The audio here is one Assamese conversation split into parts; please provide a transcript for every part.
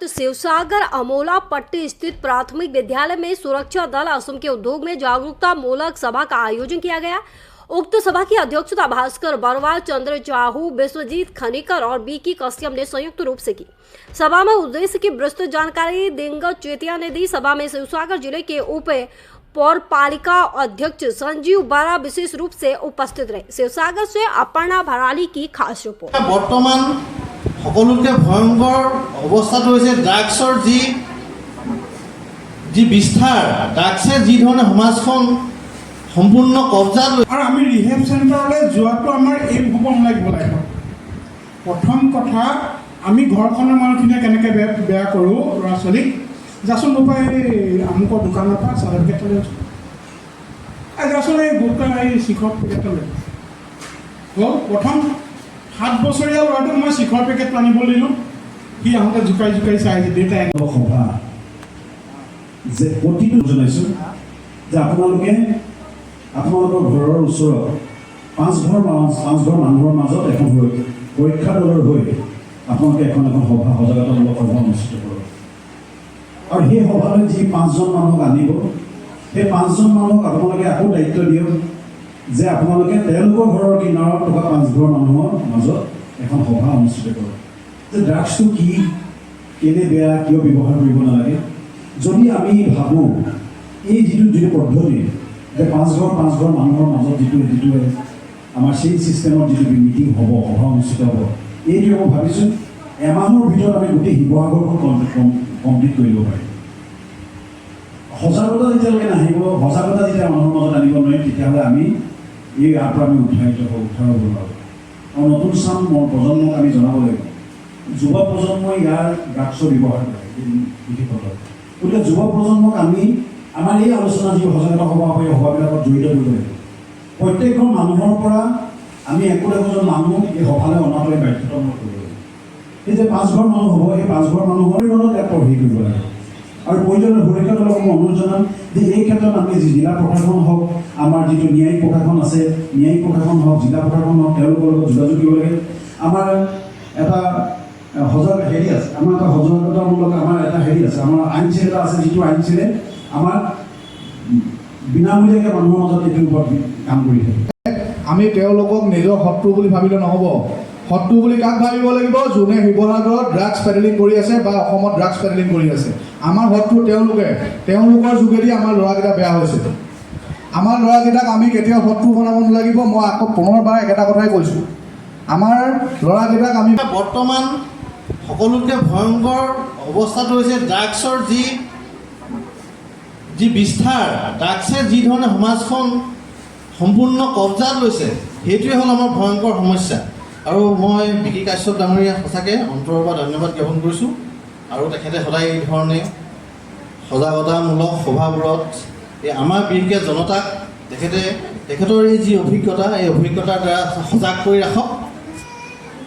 शिवसागर अमोला पट्टी स्थित प्राथमिक विद्यालय में सुरक्षा दल असम के उद्योग में जागरूकता मूलक सभा का आयोजन किया गया। उक्त सभा की अध्यक्षता भास्कर बरवाल, चंद्र चाहू, विश्वजीत खनिकर और बीकी कश्यप ने संयुक्त रूप से की। सभा में उद्देश्य की विस्तृत जानकारी दिंगत चेतिया ने दी। सभा में शिवसागर जिले के उप पौरपालिका अध्यक्ष संजीव बारा विशेष रूप से उपस्थित रहे। शिवसागर से अपर्णा भराली की खास रिपोर्ट। बर्तमान সকলোকে ভয়ংকৰ অৱস্থাত হৈছে ড্ৰাগছৰ যি বিস্তাৰ, ড্ৰাগছে যি ধৰণে সমাজখন সম্পূৰ্ণ কব্জা লৈ আৰু আমি ৰিহেব চেণ্টাৰলৈ যোৱাটো আমাৰ এই হ'ব নালাগিব লাগিব। প্ৰথম কথা আমি ঘৰখনৰ মানুহখিনিয়ে কেনেকৈ বেয়া কৰোঁ ল'ৰা ছোৱালীক যাচোন উপায় আমুকৰ দোকানৰ পৰা চাৰ্টিফিকেট লৈ যাচোন এই গুটকা এই শিখৰ পেকেট লৈ হ'ল। প্ৰথম 7 বছৰীয়া ল'ৰাটোক মই শিখৰ পেকেট আনিব দিলোঁ, সি আহোঁতে জোকাই চাই দেউতাই সভা যে প্ৰতিটো জনাইছোঁ যে আপোনালোকে আপোনালোকৰ ঘৰৰ ওচৰত 5 ঘৰ মানুহৰ মাজত এখন পৰীক্ষা দলৰ হৈ আপোনালোকে এখন সভা সজাগতামূলক সভা অনুষ্ঠিত কৰক। আৰু সেই সভালৈ যি 5জন মানুহক আনিব, সেই 5জন মানুহক আপোনালোকে আকৌ দায়িত্ব দিয়ক যে আপোনালোকে তেওঁলোকৰ ঘৰৰ কিনাৰত থকা 5 ঘৰ মানুহৰ মাজত এখন সভা অনুষ্ঠিত কৰক যে ড্ৰাগছটো কি, কেনে বেয়া, কিয় ব্যৱহাৰ কৰিব নালাগে। যদি আমি ভাবোঁ এই যিটো পদ্ধতি যে 5 ঘৰ মানুহৰ মাজত যিটো আমাৰ সেই ছিষ্টেমত যিটো মিটিং হ'ব, সভা অনুষ্ঠিত হ'ব, এইটো মই ভাবিছোঁ এমাহৰ ভিতৰত আমি গোটেই শিৱসাগৰখন কমপ্লিট কৰিব পাৰিম। সজাগতা যেতিয়ালৈকে নাহিব, সজাগতা যেতিয়া মানুহৰ মাজত আনিব নোৱাৰিম, তেতিয়াহ'লে আমি এই ইয়াৰ পৰা আমি উঠাব নোৱাৰোঁ। আৰু নতুন প্ৰজন্মক আমি জনাব লাগিব, যুৱ প্ৰজন্মই ইয়াৰ ড্ৰাগছৰ ব্যৱহাৰ কৰে বিশেষত। গতিকে যুৱ প্ৰজন্মক আমি আমাৰ এই আলোচনা যি সজাগতা সভাবিলাকত জড়িত কৰিব লাগিব। প্ৰত্যেকখন মানুহৰ পৰা আমি একোজন মানুহ এই সভালৈ অনাটোৱে বাধ্যতামূলক কৰিব লাগিব। এই যে 5 ঘৰ মানুহ হ'ব, সেই 5 ঘৰ মানুহৰ পৰিমাণত এক হেৰি কৰিব লাগে। আৰু প্ৰয়োজনীয় সুৰক্ষা দলক মই অনুৰোধ জনাম যে এই ক্ষেত্ৰত আমি জিলা প্ৰশাসন হওক, আমাৰ যিটো ন্যায়িক প্ৰশাসন আছে, ন্যায়িক প্ৰশাসন হওক, জিলা প্ৰশাসন হওক, তেওঁলোকৰ লগত যোগাযোগ কৰিব লাগে। আমাৰ এটা হেৰি আছে, আমাৰ এটা সজাগতামূলক আমাৰ এটা হেৰি আছে, আমাৰ আইন চিল এটা আছে, যিটো আইন চিলে আমাৰ বিনামূলীয়াকৈ মানুহৰ মাজত এইটোৰ ওপৰত কাম কৰি থাকে। আমি তেওঁলোকক নিজৰ শত্ৰু বুলি ভাবিলে নহ'ব। শত্ৰু বুলি কাক ভাবিব লাগিব? যোনে শিৱসাগৰত ড্ৰাগছ পেডেলিং কৰি আছে বা অসমত ড্ৰাগছ পেডেলিং কৰি আছে। আমাৰ শত্ৰু তেওঁলোকৰ যোগেদি আমাৰ ল'ৰাকেইটা বেয়া হৈছে। আমাৰ ল'ৰাকেইটাক আমি কেতিয়াও শত্ৰু বনাব নালাগিব। মই আকৌ পুনৰবাৰ একেটা কথাই কৈছোঁ, আমাৰ ল'ৰাকেইটাক আমি বৰ্তমান সকলোতকৈ ভয়ংকৰ অৱস্থাত হৈছে ড্ৰাগছৰ যি বিস্তাৰ, ড্ৰাগছে যি ধৰণে সমাজখন সম্পূৰ্ণ কব্জাত লৈছে, সেইটোৱে হ'ল আমাৰ ভয়ংকৰ সমস্যা। আৰু মই বিকি কাশ্যপ ডাঙৰীয়া সঁচাকৈ অন্তৰৰ পৰা ধন্যবাদ জ্ঞাপন কৰিছোঁ। আৰু তেখেতে সদায় এই ধৰণে সজাগতামূলক সভাবোৰত এই আমাৰ বিশেষকৈ জনতাক তেখেতৰ এই যি অভিজ্ঞতা, এই অভিজ্ঞতাৰ দ্বাৰা সজাগ কৰি ৰাখক।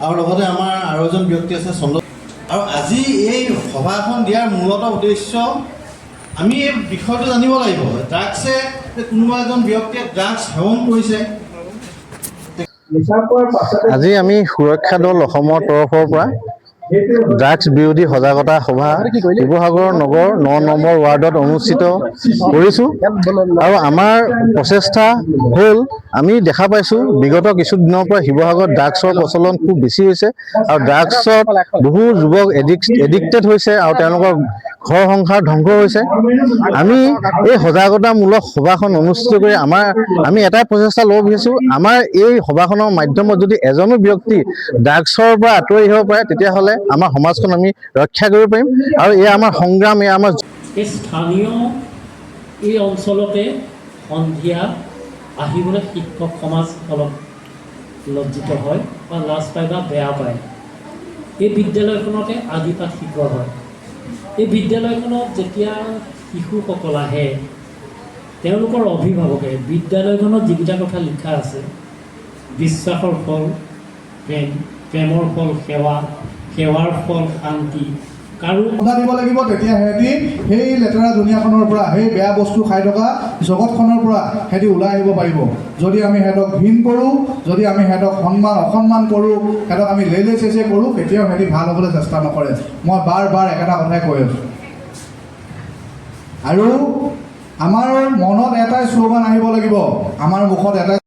আৰু লগতে আমাৰ আৰু এজন ব্যক্তি আছে চন্দ্ৰ। আৰু আজি এই সভাখন দিয়াৰ মূলত উদ্দেশ্য আমি এই বিষয়টো জানিব লাগিব। ড্ৰাগছে কোনোবা এজন ব্যক্তিয়ে ড্ৰাগছ সেৱন কৰিছে। আজি আমি সুৰক্ষা দল অসমৰ তৰফৰ পৰা ড্ৰাগছ বিৰোধী সজাগতা সভা শিৱসাগৰ নগৰ 9 নম্বৰ ৱাৰ্ডত অনুষ্ঠিত কৰিছোঁ। আৰু আমাৰ প্ৰচেষ্টা হ'ল, আমি দেখা পাইছোঁ বিগত কিছুদিনৰ পৰা শিৱসাগৰত ড্ৰাগছৰ প্ৰচলন খুব বেছি হৈছে। আৰু ড্ৰাগছত বহু যুৱক এডিক্টেড হৈছে আৰু তেওঁলোকৰ ঘৰ সংসাৰ ধ্বংস হৈছে। আমি এই সজাগতামূলক সভাখন অনুষ্ঠিত কৰি আমি এটাই প্ৰচেষ্টা ল'ব বিচাৰিছোঁ, আমাৰ এই সভাখনৰ মাধ্যমত যদি এজনো ব্যক্তি ড্ৰাগছৰ পৰা আঁতৰি আহিব পাৰে, তেতিয়াহ'লে আমাৰ সমাজখন আমি ৰক্ষা কৰিব পাৰিম। আৰু এয়া আমাৰ সংগ্ৰাম, এয়া আমাৰ স্থানীয় এই অঞ্চলতে সন্ধিয়া আহিবলৈ শিক্ষক সমাজ অলপ লজ্জিত হয় বা লাজ পায় বা বেয়া পায়। এই বিদ্যালয়খনতে আদি পাঠ শিকোৱা হয়। এই বিদ্যালয়খনত যেতিয়া শিশুসকল আহে, তেওঁলোকৰ অভিভাৱকে বিদ্যালয়খনত যিকেইটা কথা লিখা আছে, বিশ্বাসৰ ফল প্ৰেম, প্ৰেমৰ ফল সেৱা, সেৱাৰ ফল শান্তি, কাৰো বন্ধা দিব লাগিব, তেতিয়া সিহঁতি সেই লেতেৰা দুনিয়াখনৰ পৰা, সেই বেয়া বস্তু খাই থকা জগতখনৰ পৰা সিহঁতি ওলাই আহিব পাৰিব। যদি আমি সিহঁতক ঘৃণ কৰোঁ, যদি আমি সিহঁতক অসন্মান কৰোঁ, সিহঁতক আমি লেলে চেচে কৰোঁ, কেতিয়াও সিহঁতি ভাল হ'বলৈ চেষ্টা নকৰে। মই বাৰ বাৰ একেটা কথাই কৈ আছোঁ। আৰু আমাৰ মনত এটাই শ্লোগান আহিব লাগিব, আমাৰ মুখত এটাই